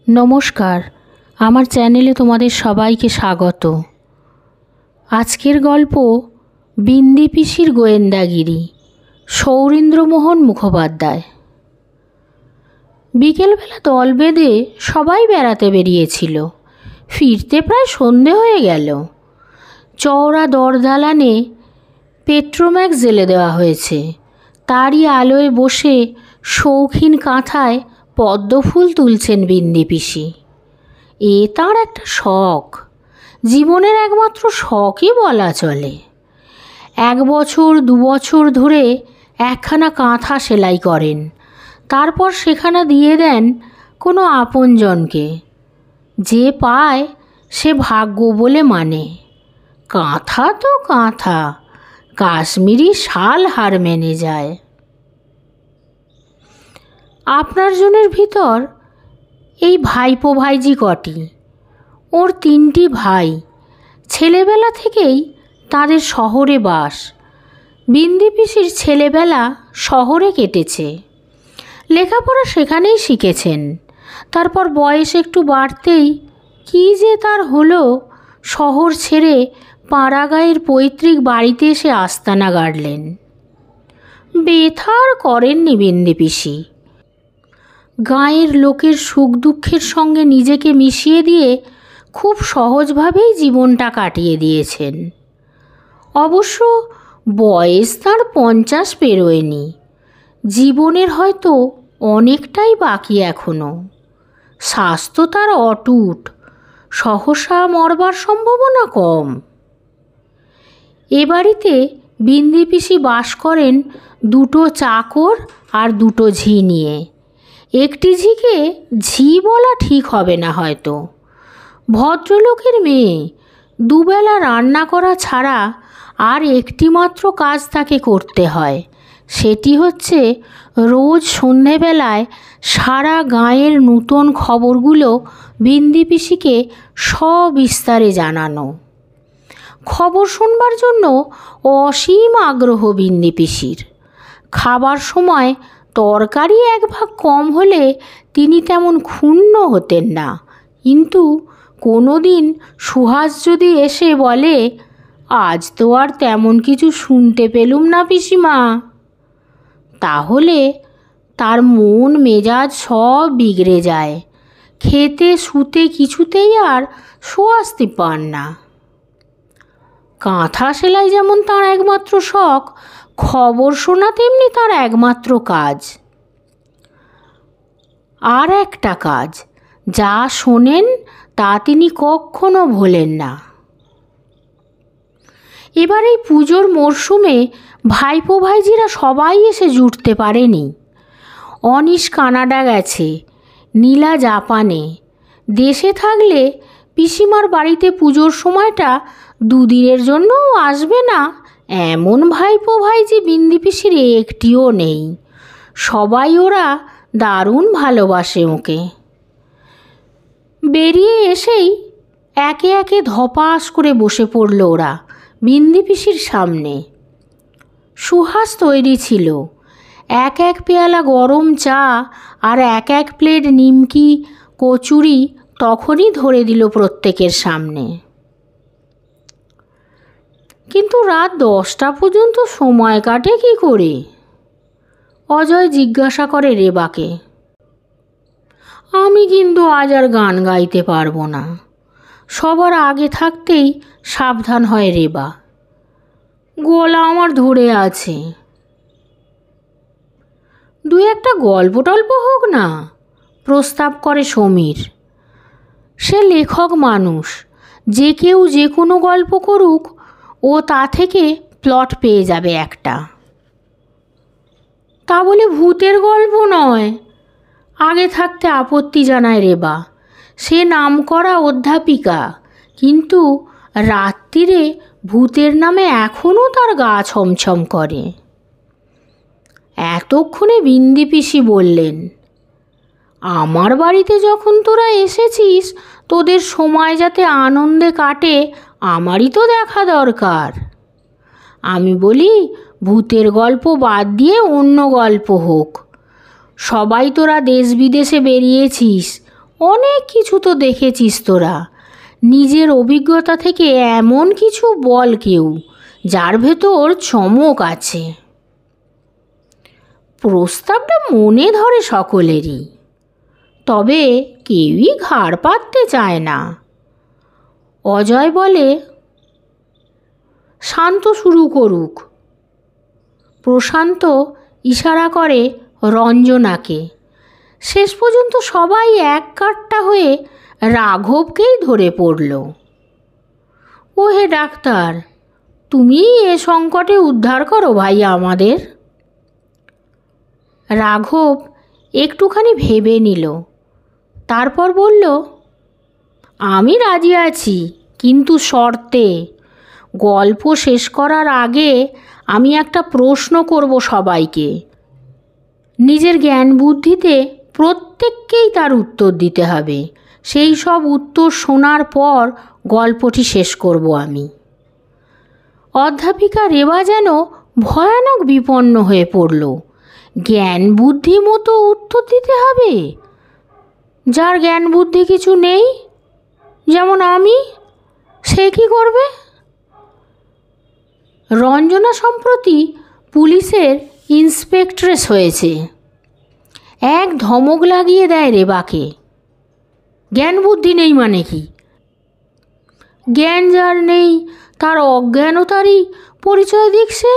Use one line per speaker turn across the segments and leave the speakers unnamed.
নমস্কার, আমার চ্যানেলে তোমাদের সবাইকে স্বাগত। আজকের গল্প বিন্দি পিসির গোয়েন্দাগিরি, সৌরীন্দ্রমোহন মুখোপাধ্যায়। বিকেলবেলা দল বেঁধে সবাই বেড়াতে বেরিয়েছিল। ফিরতে প্রায় সন্ধে হয়ে গেল। চওড়া দরদালানে পেট্রোম্যাক্স জ্বেলে দেওয়া হয়েছে। তারই আলোয় বসে শৌখিন কাঁথায় পদ্মফুল তুলছেন বিন্দি পিসি। এ তাঁর একটা শখ, জীবনের একমাত্র শখই বলা চলে। 1 বছর 2 বছর ধরে একখানা কাঁথা সেলাই করেন, তারপর সেখানা দিয়ে দেন কোনো আপনজনকে। যে পায় সে ভাগ্য বলে মানে। কাঁথা তো কাঁথা, কাশ্মীরি শাল হার মেনে যায়। আপনার জনের ভিতর এই ভাইপো ভাইজি কটি। ওর 3টি ভাই। ছেলেবেলা থেকেই তাদের শহরে বাস। বিন্দি পিসির ছেলেবেলা শহরে কেটেছে। লেখাপড়া সেখানেই শিখেছেন। তারপর বয়স একটু বাড়তেই কী যে তার হলো, শহর ছেড়ে পাড়াগাঁয়ের পৈতৃক বাড়িতে এসে আস্তানা গাড়লেন। বেথা আর করেননি বিন্দি পিসি। গাঁয়ের লোকের সুখ দুঃখের সঙ্গে নিজেকে মিশিয়ে দিয়ে খুব সহজভাবেই জীবনটা কাটিয়ে দিয়েছেন। অবশ্য বয়স তার 50 পেরোয়নি। জীবনের হয়তো অনেকটাই বাকি এখনও। স্বাস্থ্য তার অটুট, সহসা মরবার সম্ভাবনা কম। এ বাড়িতে বিন্দি পিসি বাস করেন 2টো চাকর আর 2টো ঝি নিয়ে। একটি ঝিকে ঝি বলা ঠিক হবে না হয়তো। ভদ্রলোকের মেয়ে, দুবেলা রান্না করা ছাড়া আর একটি মাত্র কাজ তাকে করতে হয়। সেটি হচ্ছে রোজ সন্ধেবেলায় সারা গাঁয়ের নূতন খবরগুলো বিন্দি পিসিকে সবিস্তারে জানানো। খবর শুনবার জন্য অসীম আগ্রহ বিন্দি পিসির। খাবার সময় তরকারি 1 ভাগ কম হলে তিনি তেমন ক্ষুণ্ণ হতেন না, কিন্তু কোনো দিন সুহাস যদি এসে বলে, আজ তো আর তেমন কিছু শুনতে পেলুম না পিসিমা, তাহলে তার মন মেজাজ সব বিগড়ে যায়। খেতে শুতে কিছুতেই আর স্বস্তি পান না। কাঁথা সেলাই যেমন তার একমাত্র শখ, খবর শোনা তেমনি তার একমাত্র কাজ। আর একটা কাজ, যা শোনেন তা তিনি কখনো ভোলেন না। এবার এই পুজোর মরশুমে ভাইপো ভাইজিরা সবাই এসে জুটতে পারেনি। অনিশ কানাডা গেছে, নীলা জাপানে। দেশে থাকলে পিসিমার বাড়িতে পুজোর সময়টা 2 দিনের জন্যও আসবে না এমন ভাইপো ভাইজি বিন্দি পিসির একটিও নেই। সবাই ওরা দারুণ ভালোবাসে ওকে। বেরিয়ে এসেই একে একে ধপাস করে বসে পড়ল ওরা বিন্দি পিসির সামনে। সুহাস তৈরি ছিল। 1 পেয়ালা গরম চা আর 1 প্লেট নিমকি কচুরি তখনই ধরে দিল প্রত্যেকের সামনে। কিন্তু রাত 10টা পর্যন্ত সময় কাটে কি করে? অজয় জিজ্ঞাসা করে রেবাকে। আমি কিন্তু আজ আর গান গাইতে পারবো না। সবার আগে থাকতেই সাবধান হয় রেবা। গলা আমার ধরে আছে। 2-একটা গল্প টল্প হোক না, প্রস্তাব করে সমীর। সে লেখক মানুষ, যে কেউ যে কোনো গল্প করুক, ও তা থেকে প্লট পেয়ে যাবে একটা। তা বলে ভূতের গল্প নয়। আগে থাকতে আপত্তি জানায় রেবা। সে নামকরা অধ্যাপিকা, কিন্তু রাত্রিরে ভূতের নামে এখনও তার গা ছমছম করে। এতক্ষণে বিন্দি পিসি বললেন, আমার বাড়িতে যখন তোরা এসেছিস, তোদের সময় যাতে আনন্দে কাটে আমারই তো দেখা দরকার। আমি বলি, ভূতের গল্প বাদ দিয়ে অন্য গল্প হোক। সবাই তোরা দেশ বিদেশে বেরিয়েছিস, অনেক কিছু তো দেখেছিস তোরা, নিজের অভিজ্ঞতা থেকে এমন কিছু বল কেউ যার ভেতর চমক আছে। প্রস্তাবটা মনে ধরে সকলেরই, তবে কেউই ঘাড় পাততে চায় না। অজয় বলে, শান্ত শুরু করুক। প্রশান্ত ইশারা করে রঞ্জনাকে। শেষ পর্যন্ত সবাই এক কাট্টা হয়ে রাঘবকেই ধরে পড়ল। ও হে ডাক্তার, তুমি এ সংকটে উদ্ধার করো ভাই আমাদের। রাঘব একটুখানি ভেবে নিল, তারপর বলল, আমি রাজি আছি, কিন্তু শর্তে। গল্প শেষ করার আগে আমি একটা প্রশ্ন করব সবাইকে। নিজের জ্ঞান বুদ্ধিতে প্রত্যেককেই তার উত্তর দিতে হবে। সেই সব উত্তর শোনার পর গল্পটি শেষ করব আমি। অধ্যাপিকা রেবা যেন ভয়ানক বিপন্ন হয়ে পড়ল। জ্ঞান বুদ্ধি মতো উত্তর দিতে হবে? যার জ্ঞান বুদ্ধি কিছু নেই, যেমন আমি, সে কি করবে? রঞ্জনা সম্প্রতি পুলিশের ইন্সপেক্টরেস হয়েছে। এক ধমক লাগিয়ে দেয় রেবাকে। জ্ঞান বুদ্ধি নেই মানে কি? জ্ঞান যার নেই তার অজ্ঞানতারই পরিচয় দিক সে।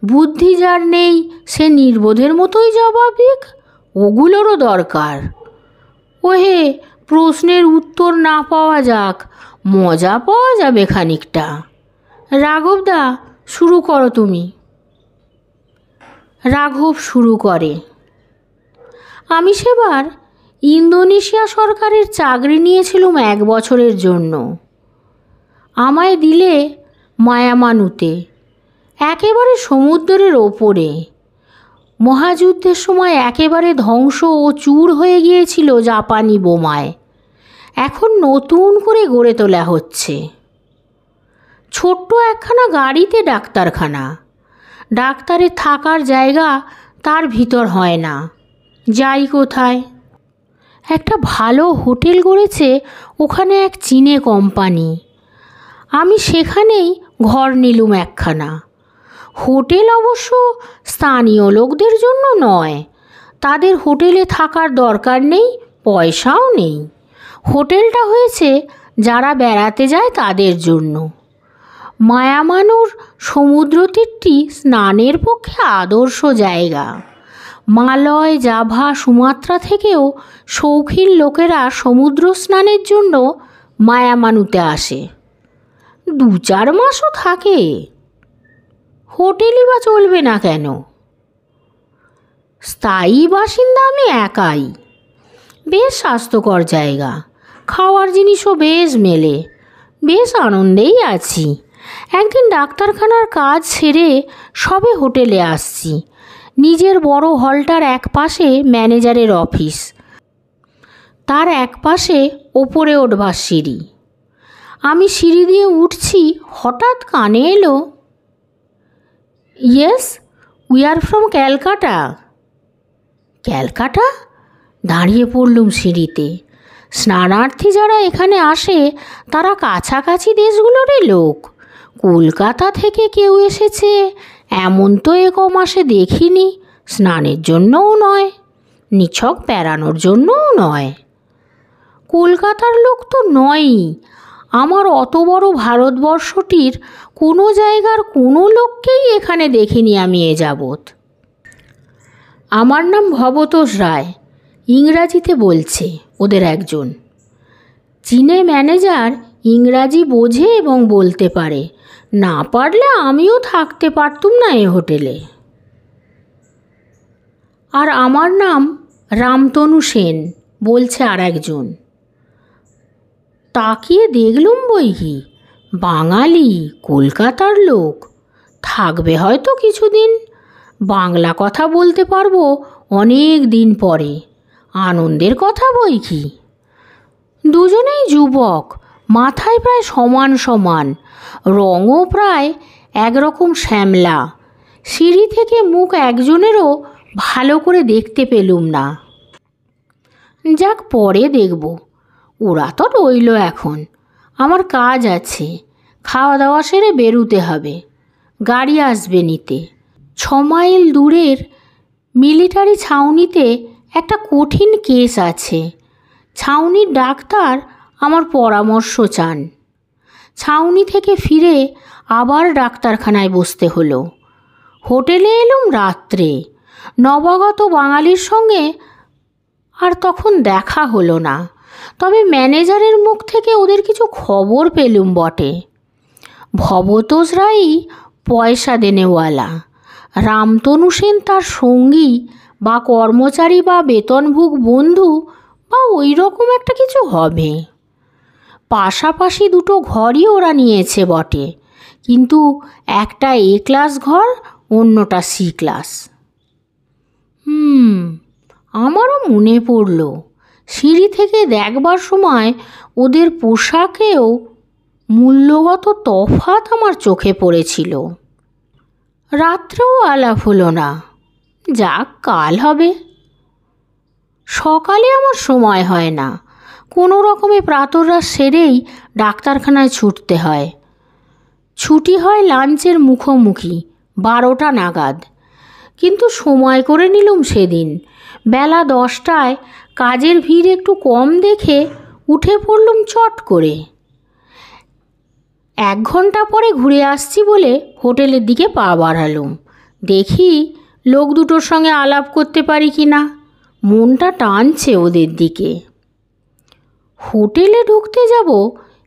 বুদ্ধি যার নেই সে নির্বোধের মতোই জবাব দিক। ওগুলোরও দরকার। ওহে, প্রশ্নের উত্তর না পাওয়া যাক, মজা পাওয়া যাবে খানিকটা। রাঘবদা, শুরু করো তুমি। রাঘব শুরু করে, আমি সেবার ইন্দোনেশিয়া সরকারের চাকরি নিয়েছিলাম 1 বছরের জন্য। আমায় দিলে মায়ামানুতে, একেবারে সমুদ্রের ওপরে। মহাযুদ্ধের সময় একেবারে ধ্বংস ও চূর হয়ে গিয়েছিল জাপানি বোমায়। এখন নতুন করে গড়ে তোলা হচ্ছে। ছোট্ট একখানা গাড়িতে ডাক্তারখানা। ডাক্তারের থাকার জায়গা তার ভিতর হয় না। যাই কোথায়? একটা ভালো হোটেল গড়েছে ওখানে এক চীনে কোম্পানি। আমি সেখানেই ঘর নিলুম একখানা। হোটেল অবশ্য স্থানীয় লোকদের জন্য নয়। তাদের হোটেলে থাকার দরকার নেই, পয়সাও নেই। হোটেলটা হয়েছে যারা বেড়াতে যায় তাদের জন্য। মায়ামানুর সমুদ্রতীরটি স্নানের পক্ষে আদর্শ জায়গা। মালয়, জাভা, সুমাত্রা থেকেও শৌখিন লোকেরা সমুদ্র স্নানের জন্য মায়ামানুতে আসে। 2-4 মাসও থাকে। হোটেলই বা চলবে না কেন? স্থায়ী বাসিন্দা আমি একাই। বেশ স্বাস্থ্যকর জায়গা, খাওয়ার জিনিসও বেশ মেলে। বেশ আনন্দেই আছি। একদিন ডাক্তারখানার কাজ সেরে সবে হোটেলে আসছি। নিজের বড় হলটার এক পাশে ম্যানেজারের অফিস, তার এক পাশে ওপরে ওঠবার সিঁড়ি। আমি সিঁড়ি দিয়ে উঠছি, হঠাৎ কানে এলো, yes, we are from Calcutta. Calcutta? দাঁড়িয়ে পড়লুম সিঁড়িতে। স্নানার্থী যারা এখানে আসে তারা কাছাকাছি দেশগুলোরই লোক। কলকাতা থেকে কেউ এসেছে এমন তো এ কমাসে দেখিনি। স্নানের জন্যও নয়, নিছক বেড়ানোর জন্যও নয়। কলকাতার লোক তো নয়ই। আমার অত বড় ভারতবর্ষটির কোনো জায়গার কোনো লোককেই এখানে দেখিনি আমি এ যাবৎ। আমার নাম ভবতোষ রায়, ইংরাজিতে বলছে ওদের একজন। চীনে ম্যানেজার ইংরাজি বোঝে এবং বলতে পারে। না পারলে আমিও থাকতে পারতুম না এ হোটেলে। আর আমার নাম রামতনু সেন, বলছে আর একজন। তাকিয়ে দেখলুম বই কি, বাঙালি, কলকাতার লোক, থাকবে হয়তো কিছুদিন। বাংলা কথা বলতে পারবো অনেক দিন পরে। আনন্দের কথা বই কি। দুজনেই যুবক, মাথায় প্রায় সমান সমান, রঙও প্রায় একরকম শ্যামলা। সিঁড়ি থেকে মুখ একজনেরও ভালো করে দেখতে পেলুম না। যাক, পরে দেখব। ওরা তো রইল এখন, আমার কাজ আছে। খাওয়া দাওয়া সেরে বেরুতে হবে, গাড়ি আসবে নিতে। 6 মাইল দূরের মিলিটারি ছাউনিতে একটা কঠিন কেস আছে। ছাউনির ডাক্তার আমার পরামর্শ চান। ছাউনি থেকে ফিরে আবার ডাক্তারখানায় বসতে হলো। হোটেলে এলুম রাত্রে। নবাগত বাঙালির সঙ্গে আর তখন দেখা হলো না, তবে ম্যানেজারের মুখ থেকে ওদের কিছু খবর পেলুম বটে। ভবতোষ রায়ই পয়সা দেনেওয়ালা, রামতনু সেন তার সঙ্গী বা কর্মচারী বা বেতনভোগ বন্ধু বা ওই রকম একটা কিছু হবে। পাশাপাশি দুটো ঘরই ওরা নিয়েছে বটে, কিন্তু একটা A ক্লাস ঘর, অন্যটা C ক্লাস। আমারও মনে পড়ল, সিঁড়ি থেকে দেখবার সময় ওদের পোশাকেও মূল্যগত তফাৎ আমার চোখে পড়েছিল। রাত্রেও আলাপ হলো না। যাক, কাল হবে। সকালে আমার সময় হয় না, কোনো রকমে প্রাতরাশ সেরেই ডাক্তারখানায় ছুটতে হয়। ছুটি হয় লাঞ্চের মুখোমুখি 12টা নাগাদ, কিন্তু সময় করে নিলুম সেদিন। বেলা 10টায় কাজের ভিড় একটু কম দেখে উঠে পড়লুম চট করে। 1 ঘন্টা পরে ঘুরে আসছি বলে হোটেলের দিকে পা বাড়ালুম। দেখি লোক দুটোর সঙ্গে আলাপ করতে পারি কি না। মনটা টানছে ওদের দিকে। হোটেলে ঢুকতে যাব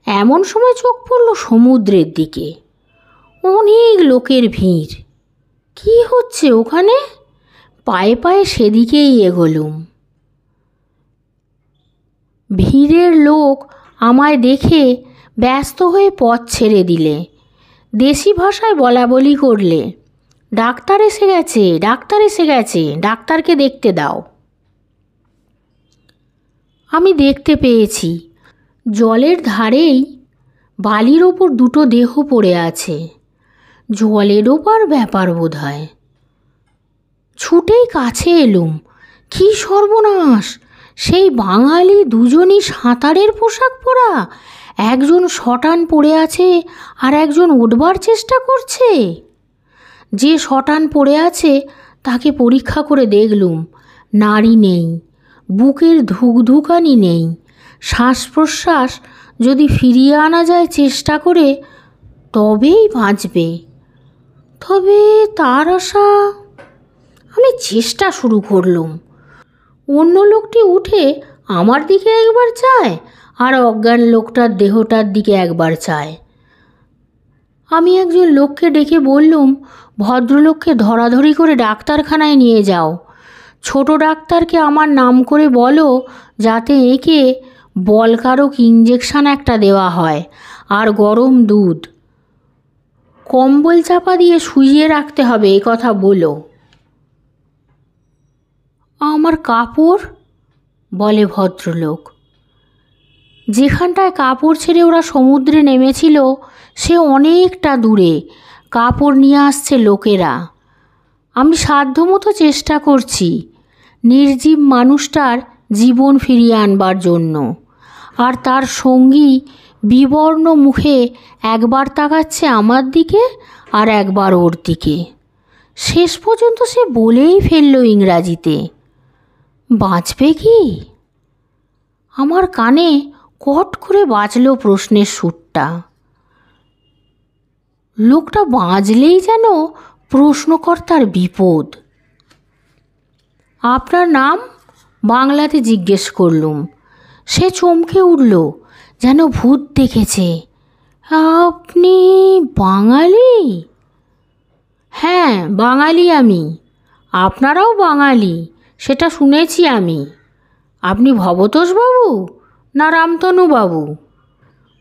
এমন সময় চোখ পড়ল সমুদ্রের দিকে। অনেক লোকের ভিড়। কি হচ্ছে ওখানে? পায়ে পায়ে সেদিকেই এগোলুম। ভিড়ের লোক আমায় দেখে ব্যস্ত হয়ে পথ ছেড়ে দিলে। দেশি ভাষায় বলা বলি করলে, ডাক্তার এসে গেছে, ডাক্তার এসে গেছে, ডাক্তারকে দেখতে দাও। আমি দেখতে পেয়েছি জলের ধারেই বালির ওপর দুটো দেহ পড়ে আছে। জলের ওপর ব্যাপার বোধ হয়। ছুটেই কাছে এলুম। কি সর্বনাশ! সেই বাঙালি দুজনই সাঁতারের পোশাক পরা। একজন শটান পড়ে আছে আর একজন উঠবার চেষ্টা করছে। যে শটান পড়ে আছে তাকে পরীক্ষা করে দেখলুম, নাড়ি নেই, বুকের ধুকধুকানি নেই। শ্বাস প্রশ্বাস যদি ফিরিয়ে আনা যায় চেষ্টা করে, তবেই বাঁচবে। তবে তার আশা। আমি চেষ্টা শুরু করলুম। অন্য লোকটি উঠে আমার দিকে একবার চায় আর অজ্ঞান লোকটার দেহটার দিকে একবার চায়। আমি একজন লোককে ডেকে বললুম, ভদ্রলোককে ধরাধরি করে ডাক্তারখানায় নিয়ে যাও। ছোট ডাক্তারকে আমার নাম করে বলো যাতে একে বলকারক ইঞ্জেকশন একটা দেওয়া হয়, আর গরম দুধ। কম্বল চাপা দিয়ে শুইয়ে রাখতে হবে, এ কথা বলো। আমার কাপড়, বলে ভদ্রলোক। যেখানটায় কাপড় ছেড়ে ওরা সমুদ্রে নেমেছিল সে অনেকটা দূরে। কাপড় নিয়ে আসছে লোকেরা। আমি সাধ্যমতো চেষ্টা করছি নির্জীব মানুষটার জীবন ফিরিয়ে আনবার জন্য। আর তার সঙ্গী বিবর্ণ মুখে একবার তাকাচ্ছে আমার দিকে আর একবার ওর দিকে। শেষ পর্যন্ত সে বলেই ফেলল ইংরাজিতে, বাঁচবে কি? আমার কানে কট করে বাজল প্রশ্নের সুরটা। লোকটা বাঁচলেই যেন প্রশ্নকর্তার বিপদ। আপনার নাম? বাংলাতে জিজ্ঞেস করলুম। সে চমকে উঠল, যেন ভূত দেখেছে। আপনি বাঙালি? হ্যাঁ, বাঙালি আমি। আপনারাও বাঙালি, সেটা শুনেছি আমি। আপনি ভবতোষবাবু না রামতনুবাবু?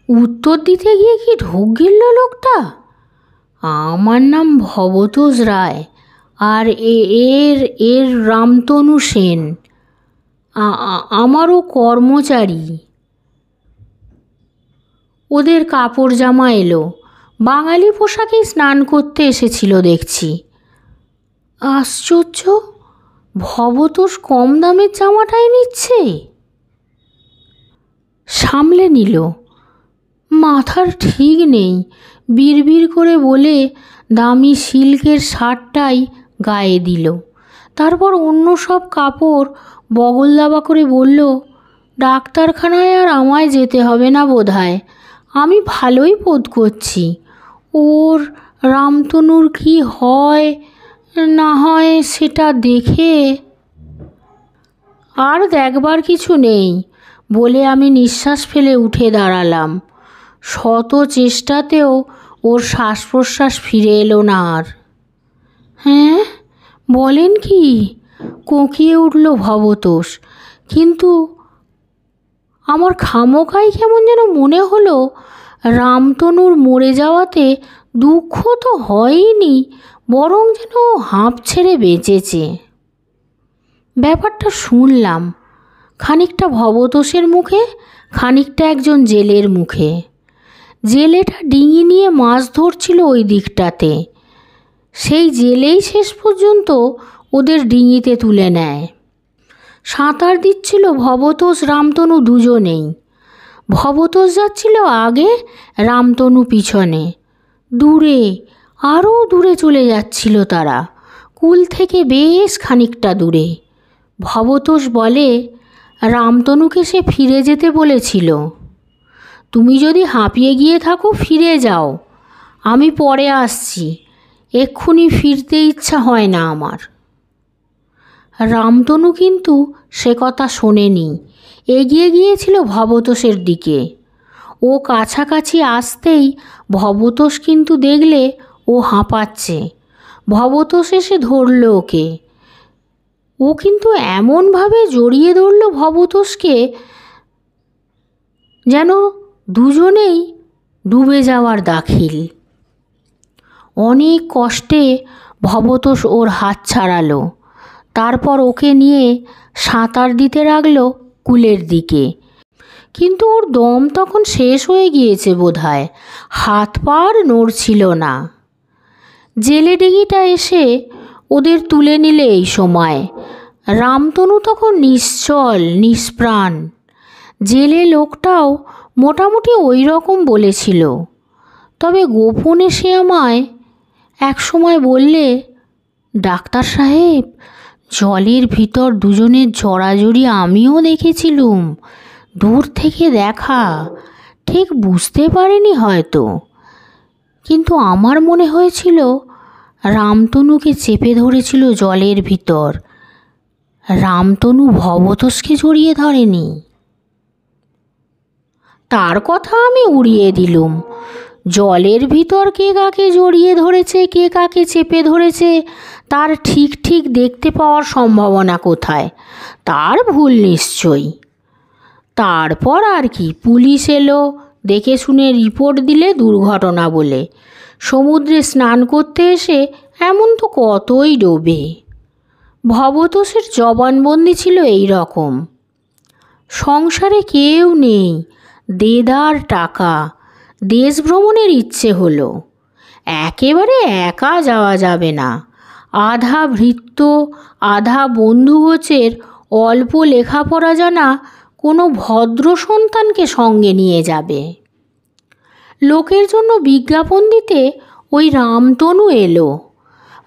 উত্তর দিতে গিয়ে কি ঢোক গিলল লোকটা। আমার নাম ভবতোষ রায়, আর এর রামতনু সেন। আমারও কর্মচারী। ওদের কাপড় জামা এলো। বাঙালি পোশাকেই স্নান করতে এসেছিল দেখছি। আশ্চর্য, ভবতোষ কম দামের জামাটাই নিচ্ছে। সামলে নিল। মাথার ঠিক নেই, বিড়বিড় করে বলে দামি সিল্কের শার্টটাই গায়ে দিল। তারপর অন্য সব কাপড় বগল দাবা করে বলল, ডাক্তারখানায় আর আমায় যেতে হবে না বোধহয়, আমি ভালোই বোধ করছি। ওর রামতনুর কি হয় না হয় সেটা দেখে। আর দেখবার কিছু নেই বলে আমি নিঃশ্বাস ফেলে উঠে দাঁড়ালাম। শত চেষ্টাতেও ওর শ্বাস প্রশ্বাস ফিরে এলো না আর। হ্যাঁ বলেন কি? কোঁকিয়ে উঠল ভবতোষ। কিন্তু আমার খামোকাই কেমন যেন মনে হলো রামতনুর মরে যাওয়াতে দুঃখ তো হয়নি, বরং যেন হাঁপ ছেড়ে বেঁচেছে। ব্যাপারটা শুনলাম খানিকটা ভবতোষের মুখে, খানিকটা একজন জেলের মুখে। জেলেটা ডিঙি নিয়ে মাছ ধরছিল ওই দিকটাতে। সেই জেলেই শেষ পর্যন্ত ওদের ডিঙিতে তুলে নেয়। সাঁতার দিচ্ছিল ভবতোষ রামতনু দুজনেই। ভবতোষ যাচ্ছিল আগে, রামতনু পিছনে। দূরে, আরও দূরে চলে যাচ্ছিল তারা, কুল থেকে বেশ খানিকটা দূরে। ভবতোষ বলে, রামতনুকে সে ফিরে যেতে বলেছিল। তুমি যদি হাঁপিয়ে গিয়ে থাকো ফিরে যাও, আমি পরে আসছি, এক্ষুনি ফিরতে ইচ্ছা হয় না আমার। রামতনু কিন্তু সে কথা শোনেনি, এগিয়ে গিয়েছিল ভবতোষের দিকে। ও কাছাকাছি আসতেই ভবতোষ কিন্তু দেখলে ও হাঁপাচ্ছে। ভবতোষ এসে ধরল ওকে। ও কিন্তু এমনভাবে জড়িয়ে ধরল ভবতোষকে যেন দুজনেই ডুবে যাওয়ার দাখিল। অনেক কষ্টে ভবতোষ ওর হাত ছাড়ালো। তারপর ওকে নিয়ে সাঁতার দিতে লাগলো কুলের দিকে। কিন্তু ওর দম তখন শেষ হয়ে গিয়েছে বোধহয়, হাত পা আর নড়ছিল না। জেলে ডিঙিটা এসে ওদের তুলে নিলে এই সময়। রামতনু তখন নিশ্চল নিষ্প্রাণ। জেলে লোকটাও মোটামুটি ওই রকম বলেছিল। তবে গোপনে সে আমায় এক সময় বললে, ডাক্তার সাহেব, জলের ভিতর দুজনের জড়াজড়ি আমিও দেখেছিলুম, দূর থেকে দেখা, ঠিক বুঝতে পারিনি হয়তো, কিন্তু আমার মনে হয়েছিল রামতনুকে চেপে ধরেছিল জলের ভিতর, রামতনু ভবতোষকে জড়িয়ে ধরেনি। তার কথা আমি উড়িয়ে দিলুম। জলের ভিতর কে কাকে জড়িয়ে ধরেছে, কে কাকে চেপে ধরেছে, তার ঠিক ঠিক দেখতে পাওয়ার সম্ভাবনা কোথায়? তার ভুল নিশ্চয়ই। তারপর আর কি, পুলিশ এলো, দেখে শুনে রিপোর্ট দিলে দুর্ঘটনা বলে। সমুদ্রে স্নান করতে এসে এমন তো কতই ডোবে। ভবতোষের জবানবন্দি ছিল এই রকম, সংসারে কেউ নেই, দেদার টাকা, দেশ ভ্রমণের ইচ্ছে হলো, একেবারে একা যাওয়া যাবে না, আধা ভৃত্য আধা বন্ধুগোছের অল্প লেখাপড়া জানা কোনো ভদ্র সন্তানকে সঙ্গে নিয়ে যাবে। লোকের জন্য বিজ্ঞাপন দিতে ওই রামতনু এলো।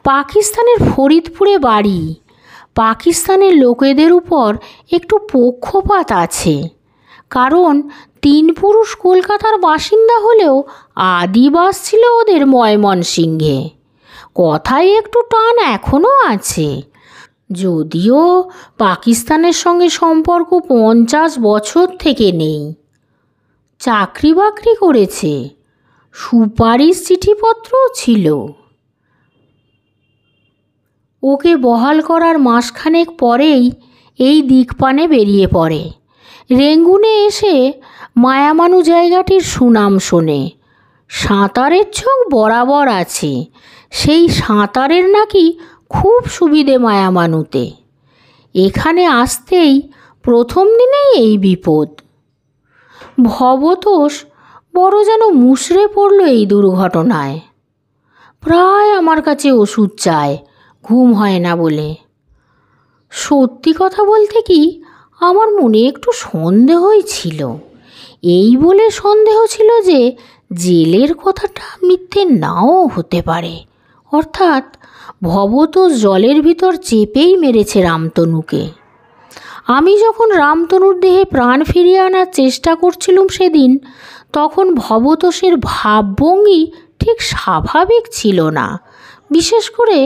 পাকিস্তানের ফরিদপুরে বাড়ি। পাকিস্তানের লোকেদের উপর একটু পক্ষপাত আছে, কারণ তিন পুরুষ কলকাতার বাসিন্দা হলেও আদিবাস ছিল ওদের ময়মনসিংহে। কথায় একটু টান এখনও আছে, যদিও পাকিস্তানের সঙ্গে সম্পর্ক 50 বছর থেকে নেই। চাকরি বাকরি করেছে, সুপারিশ চিঠিপত্রও ছিল। ওকে বহাল করার মাসখানেক পরেই এই দিকপানে বেরিয়ে পড়ে। রেঙ্গুনে এসে মায়ামানু জায়গাটির সুনাম শোনে। সাঁতারের ঝোঁক বরাবর আছে, সেই সাঁতারের নাকি খুব সুবিধে মায়ামানুতে। এখানে আসতেই প্রথম দিনেই এই বিপদ। ভবতোষ বড় যেন মুষড়ে পড়ল এই দুর্ঘটনায়। প্রায় আমার কাছে ওষুধ চায়, ঘুম হয় না বলে। সত্যি কথা বলতে কি, আমার মনে একটু সন্দেহই ছিল। এই বলে সন্দেহ ছিল যে জেলের কথাটা মিথ্যে নাও হতে পারে, অর্থাৎ ভবতোষ জলের ভিতর চেপেই মেরেছে রামতনুকে। আমি যখন রামতনুর দেহে প্রাণ ফিরিয়ে আনার চেষ্টা করছিলুম সেদিন, তখন ভবতোষের ভাবভঙ্গি ঠিক স্বাভাবিক ছিল না। বিশেষ করে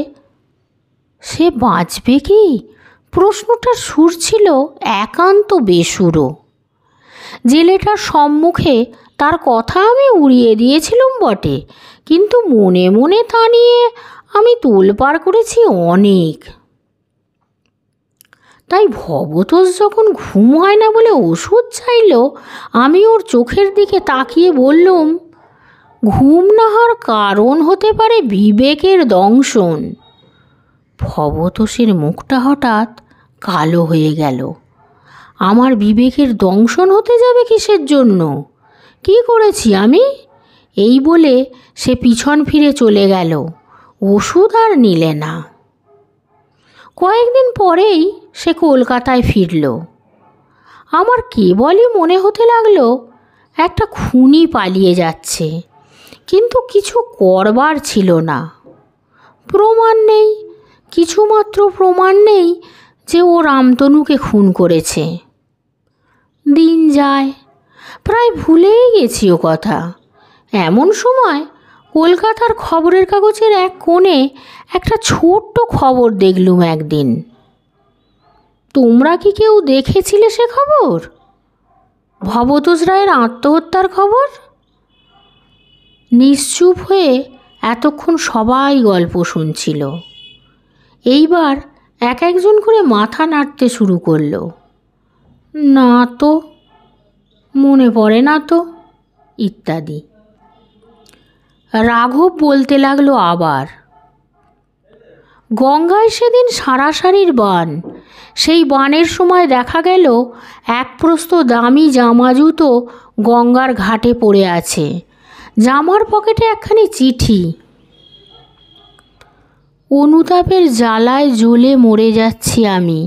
সে বাঁচবে কি, প্রশ্নটার সুর ছিল একান্ত বেসুরো। জেলেটার সম্মুখে তার কথা আমি উড়িয়ে দিয়েছিলুম বটে, কিন্তু মনে মনে তা নিয়ে আমি তোলপাড় করেছি অনেক। তাই ভবতোষ যখন ঘুম হয় না বলে ওষুধ চাইল, আমি ওর চোখের দিকে তাকিয়ে বললুম, ঘুম না হওয়ার কারণ হতে পারে বিবেকের দংশন। ভবতোষের মুখটা হঠাৎ কালো হয়ে গেল। আমার বিবেকের দংশন হতে যাবে কিসের জন্য? কি করেছি আমি? এই বলে সে পিছন ফিরে চলে গেল, ওষুধ আর নিলে না। কয়েকদিন পরেই সে কলকাতায় ফিরল। আমার কেবলই মনে হতে লাগলো একটা খুনি পালিয়ে যাচ্ছে, কিন্তু কিছু করবার ছিল না। প্রমাণ নেই, কিছুমাত্র প্রমাণ নেই যে ও রামতনুকে খুন করেছে। দিন যায়, প্রায় ভুলেই গেছি ও কথা। এমন সময় কলকাতার খবরের কাগজের এক কোণে একটা ছোট্ট খবর দেখলুম একদিন। তোমরা কি কেউ দেখেছিলে সে খবর? ভবতোষ রায়ের আত্মহত্যার খবর। নিশ্চুপ হয়ে এতক্ষণ সবাই গল্প শুনছিল। এইবার এক একজন করে মাথা নাড়তে শুরু করলো। না তো, মনে পড়ে না তো, ইত্যাদি। রাঘব বলতে লাগলো আবার, গঙ্গায় সেদিন সারাসারির বান। সেই বানের সময় দেখা গেল এক প্রস্ত দামি জামা জুতো গঙ্গার ঘাটে পড়ে আছে, জামার পকেটে একখানি চিঠি। অনুতাপের জ্বালায় জ্বলে মরে যাচ্ছি আমি।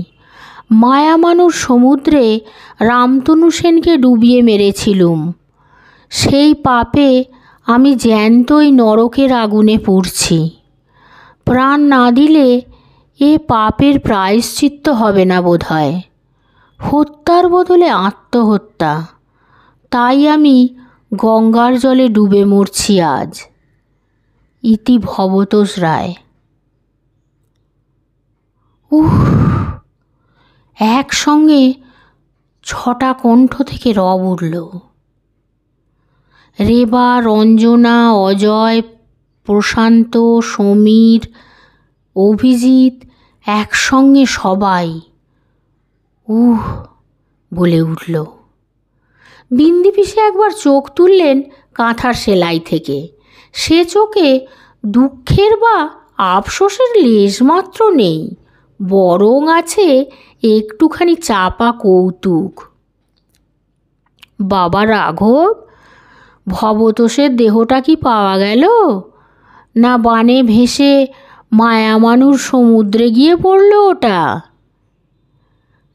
মায়ামানুর সমুদ্রে রামতনু সেনকে ডুবিয়ে মেরেছিলুম। সেই পাপে আমি জ্যান্তই নরকের আগুনে পুড়ছি। প্রাণ না দিলে এ পাপের প্রায়শ্চিত্ত হবে না বোধ হয়। হত্যার বদলে আত্মহত্যা। তাই আমি গঙ্গার জলে ডুবে মরছি আজ। ইতি ভবতোষ রায়। একসঙ্গে 6টা কণ্ঠ থেকে রব উঠল। রেবা, রঞ্জনা, অজয়, প্রশান্ত, সমীর, অভিজিৎ, একসঙ্গে সবাই বলে উঠল। বিন্দি পিসে একবার চোখ তুললেন কাঁথার সেলাই থেকে। সে চোখে দুঃখের বা আফসোসের লেশমাত্র নেই, বরং আছে একটুখানি চাপা কৌতুক। বাবা রাঘব, ভবতোষের দেহটা কি পাওয়া গেল, না বানে ভেসে মায়ামানুর সমুদ্রে গিয়ে পড়ল ওটা?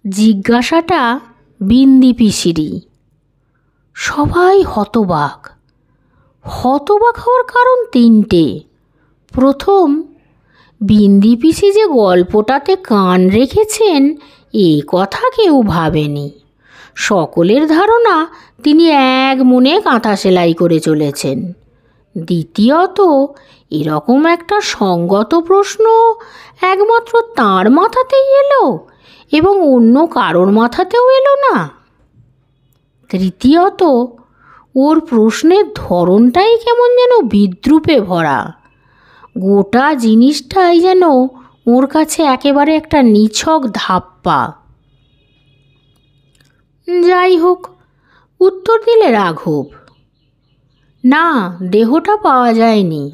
জিজ্ঞাসাটা বিন্দি পিসিরই। সবাই হতবাক। হতবাক হওয়ার কারণ 3টে। প্রথম, বিন্দি পিসি যে গল্পটাতে কান রেখেছেন এ কথা কেউ ভাবেনি। সকলের ধারণা তিনি এক মনে কাঁথা সেলাই করে চলেছেন। দ্বিতীয়ত, এরকম একটা সঙ্গত প্রশ্ন একমাত্র তাঁর মাথাতেই এলো এবং অন্য কারোর মাথাতেও এলো না। তৃতীয়ত, ওর প্রশ্নের ধরনটাই কেমন যেন বিদ্রূপে ভরা। গোটা জিনিসটাই যেন ওর কাছে একেবারে একটা নিছক ধাপ্পা। যাই হোক, উত্তর দিলে রাঘব, না, দেহটা পাওয়া যায়নি।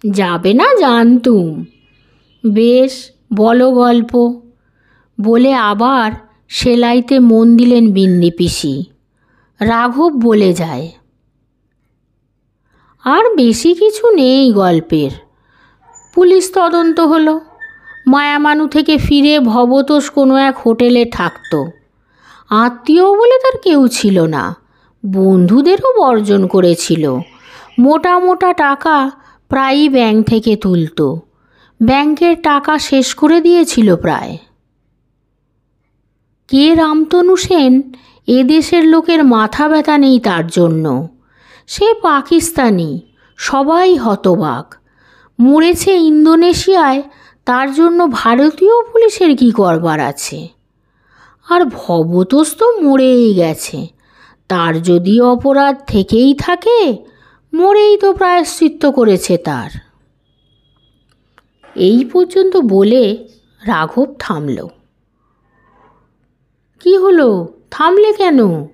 যাবে না জানতুম। বেশ, বলো গল্প, বলে আবার সেলাইতে মন দিলেন বিন্দি পিসি। রাঘব বলে যায়, আর বেশি কিছু নেই গল্পের। পুলিশ তদন্ত হলো। মায়ামানু থেকে ফিরে ভবতোষ কোনো এক হোটেলে থাকত। আত্মীয় বলে তার কেউ ছিল না, বন্ধুদেরও বর্জন করেছিল। মোটা মোটা টাকা প্রায়ই ব্যাংক থেকে তুলত, ব্যাংকের টাকা শেষ করে দিয়েছিল প্রায়। কে রামতনু সেন এদেশের লোকের মাথা ব্যথা নেই তার জন্য। সে পাকিস্তানি, সবাই হতবাক। মরেছে ইন্দোনেশিয়ায়, তার জন্য ভারতীয় পুলিশের কি করবার আছে? আর ভবতোষ তো মরেই গেছে, তার যদি অপরাধ থেকেই থাকে, মরেই তো প্রায়শ্চিত্ত করেছে তার। এই পর্যন্ত বলে রাঘব থামল। কি হলো, থামলে কেন?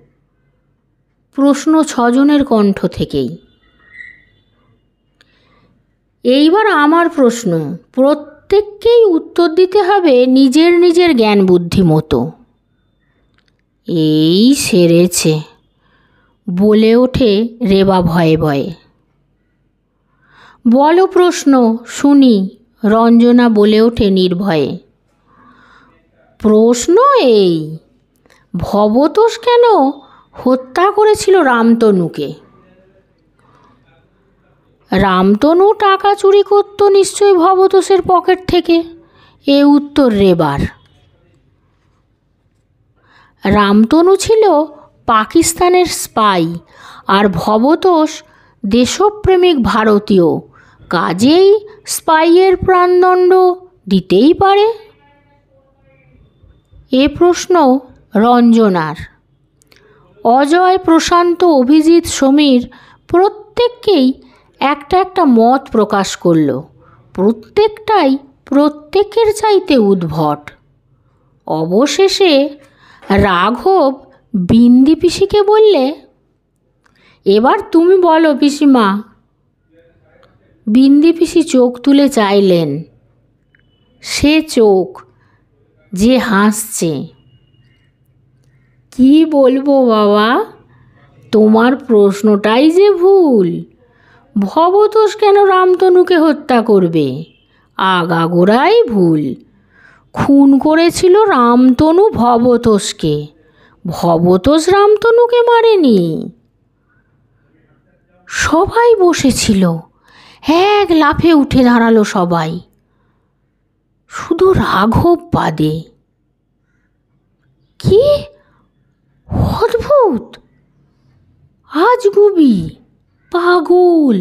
প্রশ্ন ছজনের কণ্ঠ থেকেই। এইবার আমার প্রশ্ন, প্রত্যেককেই উত্তর দিতে হবে নিজের নিজের জ্ঞান বুদ্ধি মতো। এই সেরেছে, বলে ওঠে রেবা ভয়ে ভয়ে। বলো প্রশ্ন শুনি, রঞ্জনা বলে ওঠে নির্ভয়ে। প্রশ্ন এই, ভবতোষ কেন হত্যা করেছিল রামতনুকে? রামতনু টাকা চুরি করত নিশ্চয়ই ভবতোষের পকেট থেকে, এ উত্তর রেবার। রামতনু ছিল পাকিস্তানের স্পাই, আর ভবতোষ দেশপ্রেমিক ভারতীয়, কাজেই স্পাইয়ের প্রাণদণ্ড দিতেই পারে। এ প্রশ্ন রঞ্জনার। অজয়, প্রশান্ত, অভিজিৎ, সমীর প্রত্যেককেই একটা একটা মত প্রকাশ করল। প্রত্যেকটাই প্রত্যেকের চাইতে উদ্ভট। অবশেষে রাঘব বিন্দি পিসিকে বললে, এবার তুমি বলো পিসিমা। বিন্দি পিসি চোখ তুলে চাইলেন, সে চোখ যে হাসছে। কি বলবো বাবা, তোমার প্রশ্নটাই যে ভুল। ভবতোষ কেন রামতনুকে হত্যা করবে? আগাগোড়াই ভুল। খুন করেছিল রামতনু ভবতোষকে, ভবতোষ রামতনুকে মারেনি। সবাই বসেছিল, এক লাফে উঠে দাঁড়ালো সবাই, শুধু রাঘব বাদে। কি অদ্ভুত, আজগুবি, পাগল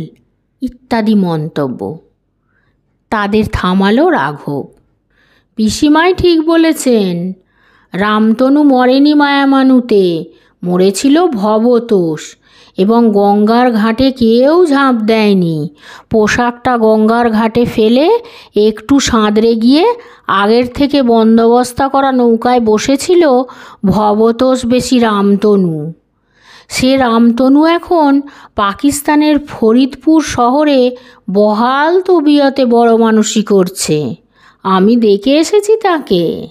ইত্যাদি মন্তব্য। তাদের থামালো রাঘব। পিসিমাই ঠিক বলেছেন, রামতনু মরেনি মায়ামানুতে, মরেছিল ভবতোষ। এবং গঙ্গার ঘাটে কেউ ঝাঁপ দেয়নি। পোশাকটা গঙ্গার ঘাটে ফেলে একটু সাঁতরে গিয়ে আগের থেকে বন্দোবস্ত করা নৌকায় বসেছিল ভবতোষ বেশি রামতনু। সে রামতনু এখন পাকিস্তানের ফরিদপুর শহরে বহাল তবিয়তে বড় মানুষই করছে। আমি দেখে এসেছি তাকে।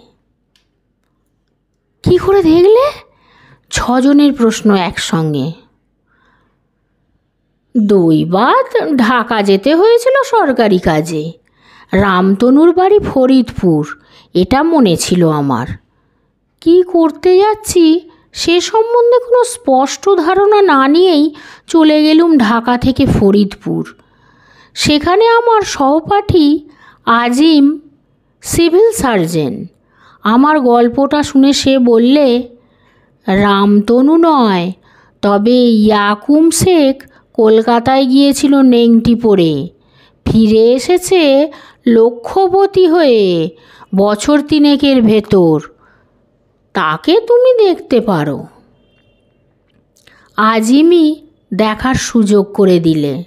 কি করে দেখলে? ছজনের প্রশ্ন একসঙ্গে। দৈবাত ঢাকা যেতে হয়েছিল সরকারি কাজে। রামতনুর বাড়ি ফরিদপুর, এটা মনে ছিল আমার। কি করতে যাচ্ছি সে সম্বন্ধে কোনো স্পষ্ট ধারণা না নিয়েই চলে গেলুম ঢাকা থেকে ফরিদপুর। সেখানে আমার সহপাঠী আজিম সিভিল সার্জন। আমার গল্পটা শুনে সে বললে, রামতনু নয়, তবে ইয়াকুম শেখ কলকাতায় গিয়েছিল নেংটি পরে, ফিরে এসেছে লক্ষ্যবতী হয়ে বছর তিনেকের ভেতর। তাকে তুমি দেখতে পারো। আজিমই দেখার সুযোগ করে দিলে।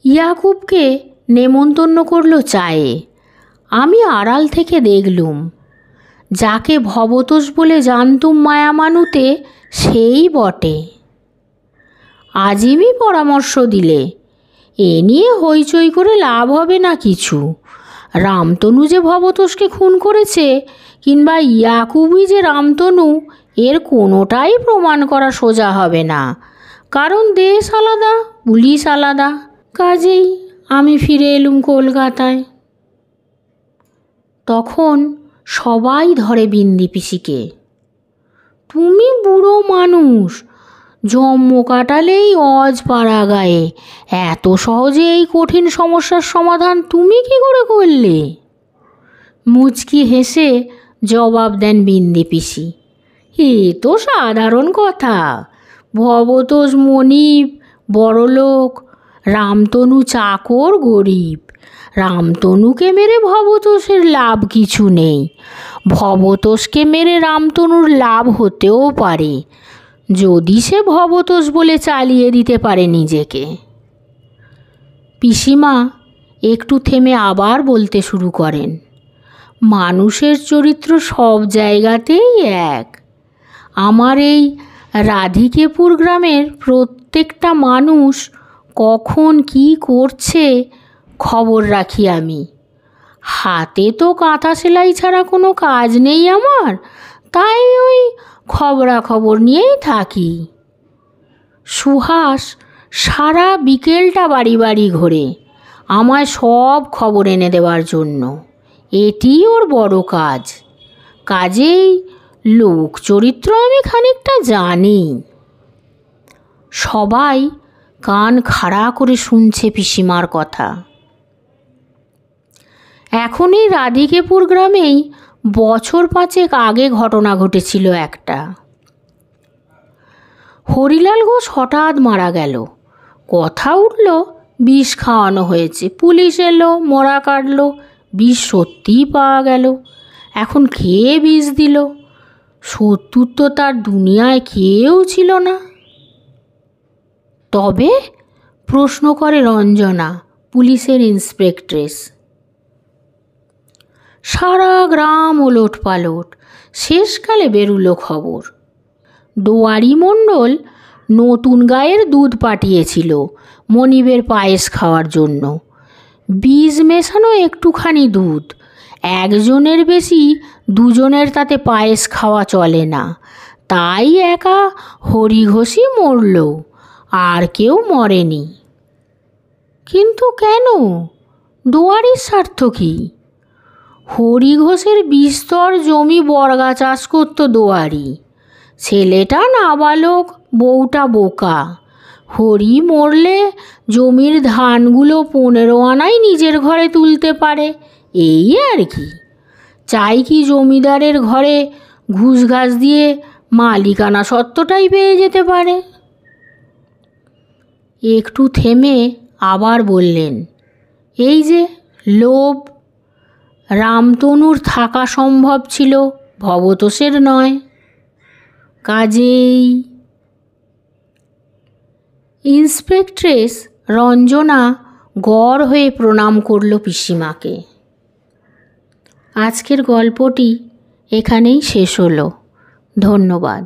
ইয়াকুবকে নেমন্তন্ন করলো চায়ে। আমি আড়াল থেকে দেখলুম। যাকে ভবতোষ বলে জানতুম মায়ামানুতে, সেই বটে। আজিমই পরামর্শ দিলে, এ নিয়ে হইচই করে লাভ হবে না কিছু। রামতনু যে ভবতোষকে খুন করেছে, কিংবা ইয়াকুবই যে রামতনু, এর কোনোটাই প্রমাণ করা সোজা হবে না, কারণ দেশ আলাদা, পুলিশ আলাদা। কাজেই আমি ফিরে এলুম কলকাতায়। তখন সবাই ধরে বিন্দি পিসিকে। তুমি বুড়ো মানুষ, জন্ম কাটালেই অজ পাড়া গায়ে, এত সহজে এই কঠিন সমস্যার সমাধান তুমি কি করে করলে? মুচকি হেসে জবাব দেন বিন্দি পিসি, এ তো সাধারণ কথা। ভবতোষ মনিব বড়লোক, রামতনু চাকর গরিব। রামতনুকে মেরে ভবতোষের লাভ কিছু নেই, ভবতোষকে মেরে রামতনুর লাভ হতেও পারে, যদি সে ভবতোষ বলে চালিয়ে দিতে পারে নিজেকে। পিসিমা একটু থেমে আবার বলতে শুরু করেন, মানুষের চরিত্র সব জায়গাতেই এক। আমার এই রাধিকেপুর গ্রামের প্রত্যেকটা মানুষ কখন কি করছে খবর রাখি আমি। হাতে তো কাঁথা সেলাই ছাড়া কোনো কাজ নেই আমার, তাই ওই খবরাখবর নিয়েই থাকি। সুহাস সারা বিকেলটা বাড়ি বাড়ি ঘোরে আমায় সব খবর এনে দেওয়ার জন্য, এটি ওর বড় কাজ। কাজেই লোক চরিত্র আমি খানিকটা জানি। সবাই কান খাড়া করে শুনছে পিসিমার কথা। এখন এই রাধিকেপুর গ্রামেই বছর 5 আগে ঘটনা ঘটেছিল একটা। হরিলাল ঘোষ হঠাৎ মারা গেল। কথা উঠল বিষ খাওয়ানো হয়েছে। পুলিশ এলো, মরা কাটলো, বিষ সত্যিই পাওয়া গেল। এখন খেয়ে বিষ দিল। শত্রুর তো তার দুনিয়ায় কেউ ছিল না। তবে প্রশ্ন করে রঞ্জনা, পুলিশের ইন্সপেক্ট্রেস। সারা গ্রাম ওলট পালট। শেষকালে বেরুলো খবর, দুয়ারি মণ্ডল নতুন গায়ের দুধ পাঠিয়েছিল মনিবের পায়েস খাওয়ার জন্য। বীজ মেশানো একটুখানি দুধ, একজনের বেশি দুজনের তাতে পায়েস খাওয়া চলে না। তাই একা হরিঘোষই মরল, আর কেউ মরেনি। কিন্তু কেন? দুয়ারির স্বার্থ কী? হরিঘোষের বিস্তর জমি বর্গা চাষ করত দুয়ারি। ছেলেটা নাবালক, বউটা বোকা। হরি মরলে জমির ধানগুলো 15 আনাই নিজের ঘরে তুলতে পারে, এই আর কি। চাই কি জমিদারের ঘরে ঘুষ ঘাস দিয়ে মালিকানা সত্ত্বটাই পেয়ে যেতে পারে। একটু থেমে আবার বললেন, এই যে লোভ, রামতনুর থাকা সম্ভব ছিল, ভবতোষের নয়। কাজেই ইন্সপেক্ট্রেস রঞ্জনা গড় হয়ে প্রণাম করল পিসিমাকে। আজকের গল্পটি এখানেই শেষ হলো। ধন্যবাদ।